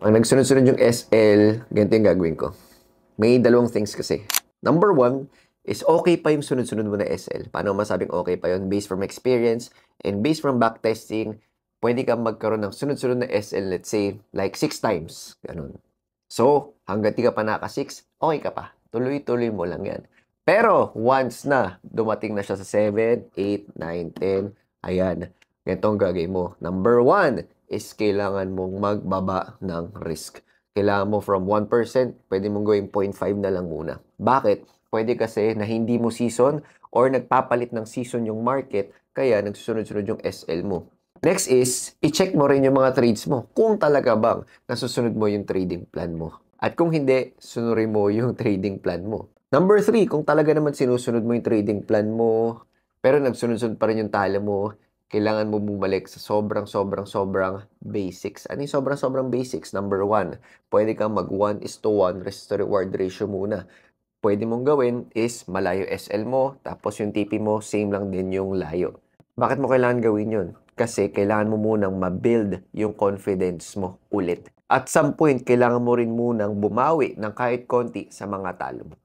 Pag nagsunod-sunod yung SL, ganito yung gagawin ko. May dalawang things kasi. Number one is okay pa yung sunod-sunod mo na SL. Paano masabing okay pa yun? Based from experience and based from backtesting, pwede kang magkaroon ng sunod-sunod na SL, let's say, like 6 times. Ganun. So, hanggang di ka pa naka-6, okay ka pa. Tuloy-tuloy mo lang yan. Pero, once na dumating na siya sa 7, 8, 9, 10, ayan, ganito ang gagawin mo. Number one is kailangan mong magbaba ng risk. Kailangan mo from 1%, pwede mong gawing 0.5 na lang muna. Bakit? Pwede kasi na hindi mo season or nagpapalit ng season yung market, kaya nagsusunod-sunod yung SL mo. Next is, i-check mo rin yung mga trades mo kung talaga bang nasusunod mo yung trading plan mo. At kung hindi, sunurin mo yung trading plan mo. Number 3, kung talaga naman sinusunod mo yung trading plan mo, pero nagsunod-sunod pa rin yung tala mo, kailangan mo bumalik sa sobrang basics. Ano yung sobrang basics? Number 1, pwede kang mag 1:1 risk to reward ratio muna. Pwede mong gawin is malayo SL mo, tapos yung TP mo, same lang din yung layo. Bakit mo kailangan gawin yun? Kasi kailangan mo munang ma-build yung confidence mo ulit. At some point, kailangan mo rin munang bumawi ng kahit konti sa mga talo mo.